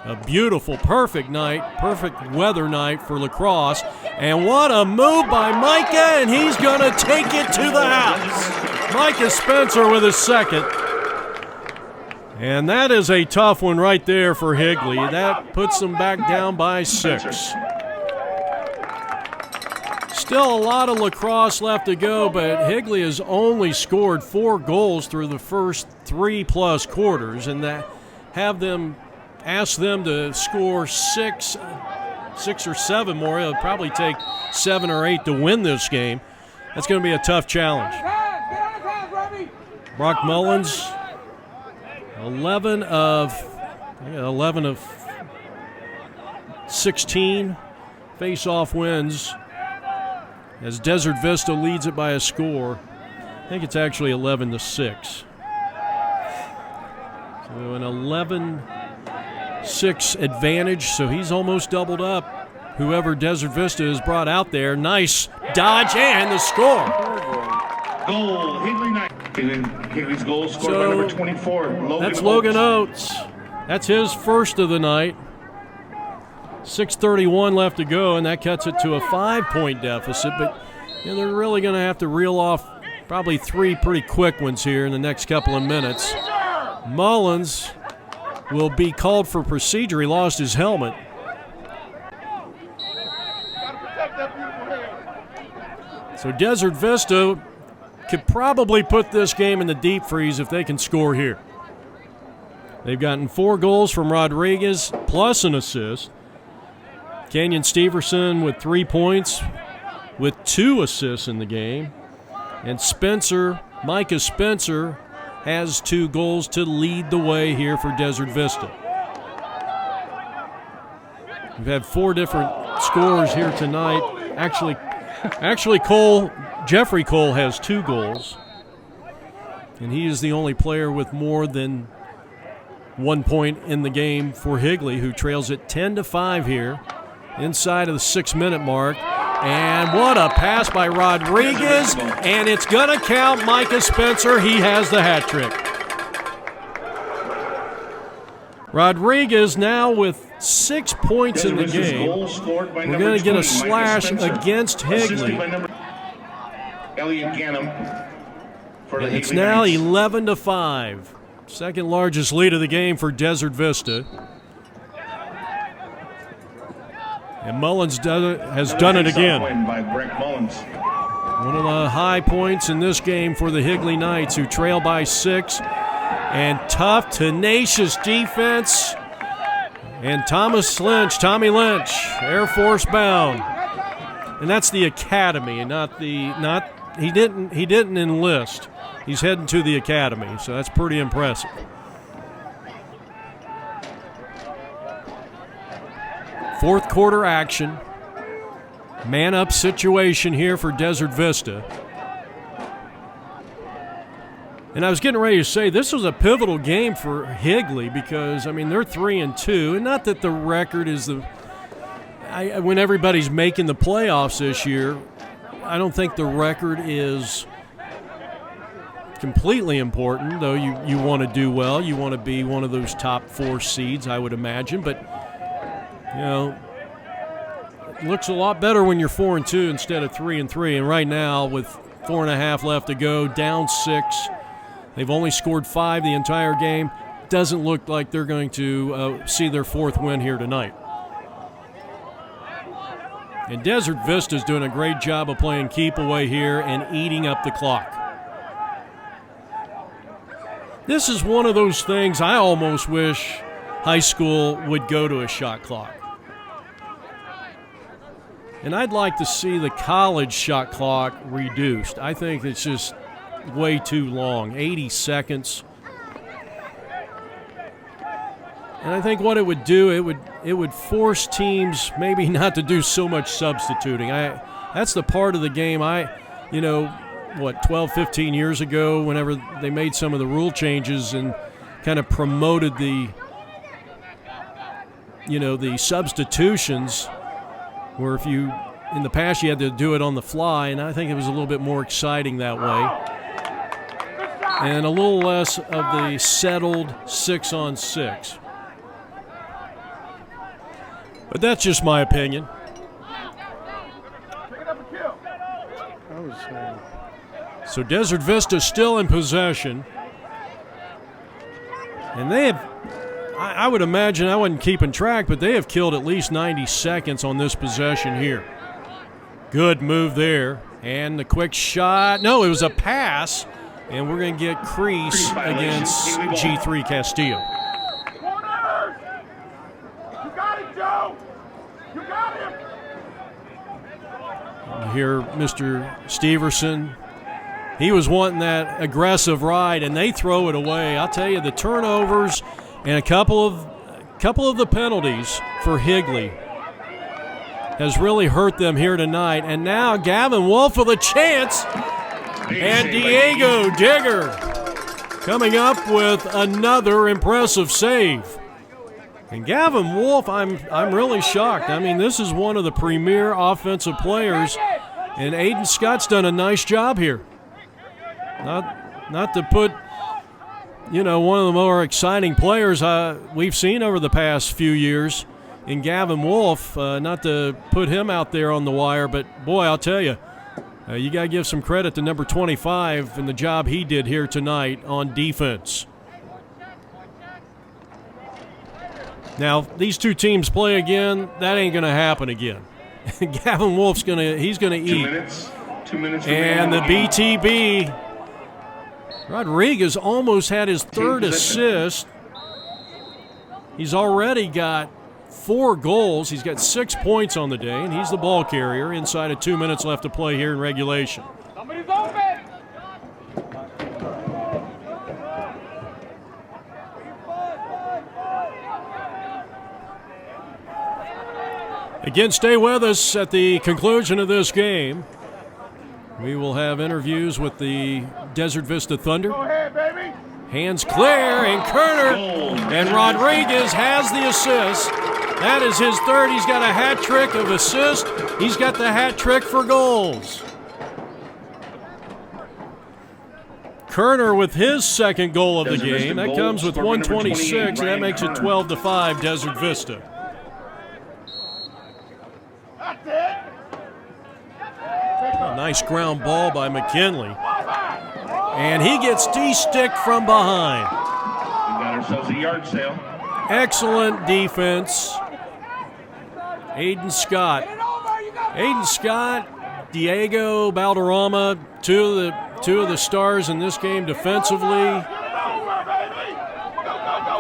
A beautiful, perfect night, perfect weather night for lacrosse. And what a move by Micah, and he's going to take it to the house. Micah Spencer with his 2nd. And that is a tough one right there for Higley. That puts them back down by 6. Still a lot of lacrosse left to go, but Higley has only scored 4 goals through the first 3+ quarters, and that ask them to score 6 or 7 more. It'll probably take 7 or 8 to win this game. That's going to be a tough challenge. Brock Mullins, 11 of 16 face-off wins as Desert Vista leads it by a score. I think it's actually 11-6. So an 11-6 advantage, so he's almost doubled up whoever Desert Vista has brought out there. Nice dodge and the score. Goal, Higley Knight. Higley's goal scored by number 24, Logan That's Logan Oates. That's his first of the night. 6:31 left to go, and that cuts it to a 5-point deficit. But they're really going to have to reel off probably 3 pretty quick ones here in the next couple of minutes. Mullins will be called for procedure. He lost his helmet. So Desert Vista could probably put this game in the deep freeze if they can score here. They've gotten 4 goals from Rodriguez plus an assist. Kenyon Steverson with 3 points with 2 assists in the game. And Micah Spencer, has 2 goals to lead the way here for Desert Vista. We've had 4 different scores here tonight. Actually, Jeffrey Cole has 2 goals, and he is the only player with more than 1 point in the game for Higley, who trails it 10-5 here inside of the 6-minute mark. And what a pass by Rodriguez, and it's going to count. Micah Spencer, he has the hat trick. Rodriguez now with 6 points in the game. We're going to get a slash against Higley. And it's now 11-5. Second largest lead of the game for Desert Vista. And Mullins has done it again. One of the high points in this game for the Higley Knights, who trail by 6. And tough, tenacious defense. And Tommy Lynch, Air Force bound. And that's the academy, and he didn't enlist. He's heading to the academy, so that's pretty impressive. Fourth quarter action. Man-up situation here for Desert Vista. And I was getting ready to say this was a pivotal game for Higley because, they're 3-2. And not that the record is when everybody's making the playoffs this year, I don't think the record is completely important, though you want to do well. You want to be one of those top 4 seeds, I would imagine. But, it looks a lot better when you're 4-2 instead of 3-3. And right now, with 4.5 left to go, down 6, they've only scored 5 the entire game. Doesn't look like they're going to see their 4th win here tonight. And Desert Vista's doing a great job of playing keep away here and eating up the clock. This is one of those things I almost wish high school would go to a shot clock. And I'd like to see the college shot clock reduced. I think it's just way too long, 80 seconds. And I think what it would do, it would force teams maybe not to do so much substituting. That's the part of the game 12, 15 years ago, whenever they made some of the rule changes and kind of promoted the substitutions, where in the past you had to do it on the fly, and I think it was a little bit more exciting that way. And a little less of the settled 6-on-6. But that's just my opinion. So Desert Vista still in possession. And they have, I would imagine, I wasn't keeping track, but they have killed at least 90 seconds on this possession here. Good move there. And the quick shot. No, it was a pass. And we're going to get crease against G3 Castillo. Corners! You got it, Joe! You got him! You hear Mr. Steverson. He was wanting that aggressive ride, and they throw it away. I'll tell you, the turnovers and a couple of the penalties for Higley has really hurt them here tonight. And now Gavin Wolf with a chance, and Diego Digger coming up with another impressive save. And Gavin Wolf, I'm really shocked. I mean, this is one of the premier offensive players, and Aiden Scott's done a nice job here. Not to put, one of the more exciting players we've seen over the past few years in Gavin Wolf, not to put him out there on the wire, but boy, I'll tell you, you got to give some credit to number 25 and the job he did here tonight on defense. Now, these two teams play again. That ain't going to happen again. Gavin Wolf's going to eat. 2 minutes. And the BTB, Rodriguez almost had his third assist. He's already got 4 goals. He's got 6 points on the day, and he's the ball carrier inside of 2 minutes left to play here in regulation. Somebody's open! Again, stay with us at the conclusion of this game. We will have interviews with the Desert Vista Thunder. Go ahead, baby! Hands clear, and Kerner, and Rodriguez has the assist. That is his third. He's got a hat trick of assists. He's got the hat trick for goals. Kerner with his second goal of the game. That comes with 1:26, and that makes it 12-5 Desert Vista. That's it! A nice ground ball by McKinley. And he gets de-sticked from behind. We got ourselves a yard sale. Excellent defense. Aiden Scott, Diego Balderrama, two of the stars in this game defensively.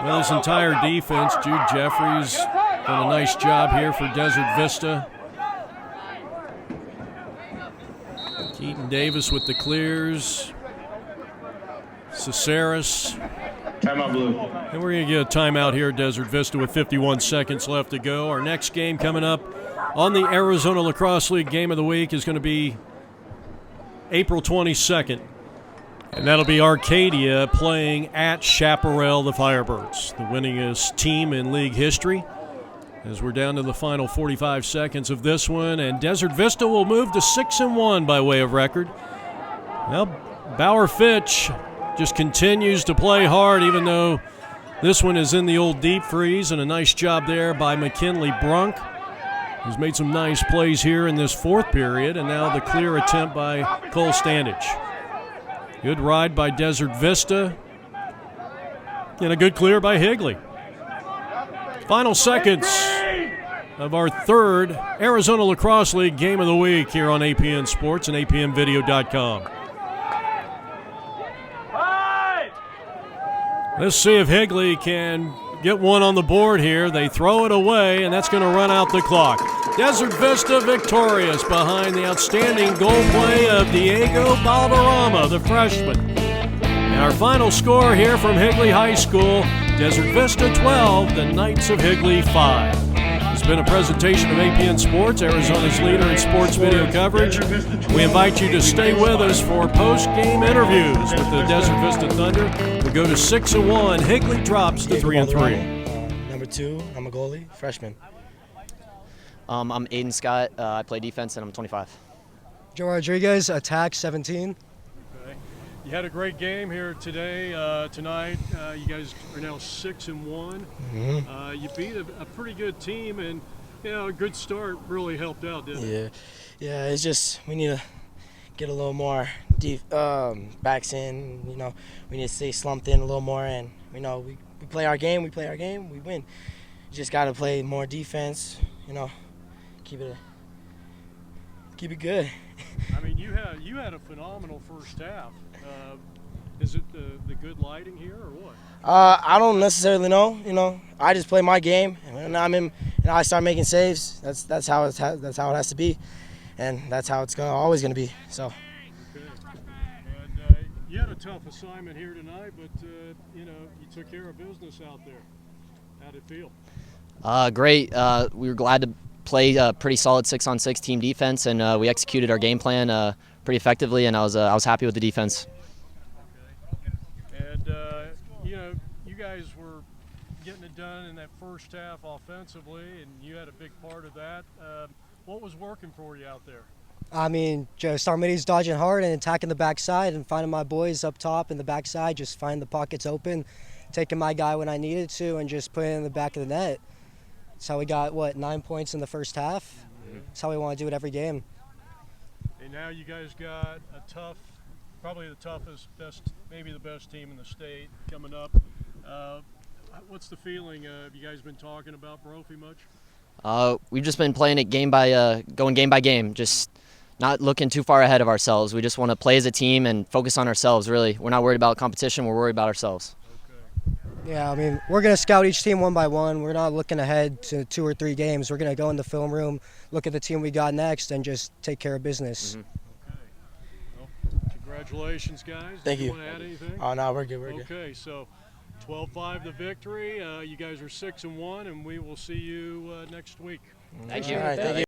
Well, his entire defense. Jude Jeffries done a nice job here for Desert Vista. Keaton Davis with the clears. Caceres. Timeout, Blue. And we're going to get a timeout here at Desert Vista with 51 seconds left to go. Our next game coming up on the Arizona Lacrosse League Game of the Week is going to be April 22nd. And that'll be Arcadia playing at Chaparral the Firebirds, the winningest team in league history. As we're down to the final 45 seconds of this one, and Desert Vista will move to 6-1 by way of record. Well, Bauer Fitch just continues to play hard, even though this one is in the old deep freeze, and a nice job there by McKinley Brunk, who's made some nice plays here in this fourth period, and now the clear attempt by Cole Standage. Good ride by Desert Vista, and a good clear by Higley. Final seconds of our third Arizona Lacrosse League Game of the Week here on APN Sports and APNvideo.com. Let's see if Higley can get one on the board here. They throw it away, and that's going to run out the clock. Desert Vista victorious behind the outstanding goal play of Diego Balderrama, the freshman. And our final score here from Higley High School, Desert Vista 12, the Knights of Higley 5. It's been a presentation of APN Sports, Arizona's leader in sports video coverage. We invite you to stay with us for post-game interviews with the Desert Vista Thunder. We go to 6-1. Higley drops to 3-3. Number 2, I'm a goalie, freshman. I'm Aiden Scott. I play defense, and I'm 25. Joe Rodriguez, attack, 17. You had a great game here tonight. You guys are now 6-1. You beat a pretty good team, and a good start really helped out, didn't it? Yeah. It's just we need to get a little more deep backs in. We need to stay slumped in a little more, and we we play our game, we win. You just got to play more defense, you know, keep it good. I mean, you had a phenomenal first half. Is it the good lighting here or what? I don't necessarily know. You know, I just play my game, and I start making saves. That's how it has to be, and that's how it's always gonna be. So. Okay. And you had a tough assignment here tonight, but you know, you took care of business out there. How'd it feel? Great. We were glad to play a pretty solid 6-on-6 team defense, and we executed our game plan pretty effectively, and I was happy with the defense. And you know, you guys were getting it done in that first half offensively, and you had a big part of that. What was working for you out there? I mean, just Armidi's dodging hard and attacking the backside and finding my boys up top in the backside, just finding the pockets open, taking my guy when I needed to, and just putting it in the back of the net. That's how we got, 9 points in the first half. That's how we want to do it every game. And now you guys got a tough, probably the toughest, maybe the best team in the state coming up. What's the feeling? Have you guys been talking about Brophy much? We've just been playing it going game by game, just not looking too far ahead of ourselves. We just want to play as a team and focus on ourselves, really. We're not worried about competition, we're worried about ourselves. Yeah, I mean, we're going to scout each team one by one. We're not looking ahead to 2 or 3 games. We're going to go in the film room, look at the team we got next, and just take care of business. Okay. Well, congratulations, guys. Thank you. Want to add anything? Oh no, we're good. Okay, so 12-5 the victory. You guys are 6-1, and we will see you next week. Thank you. All right, thank you.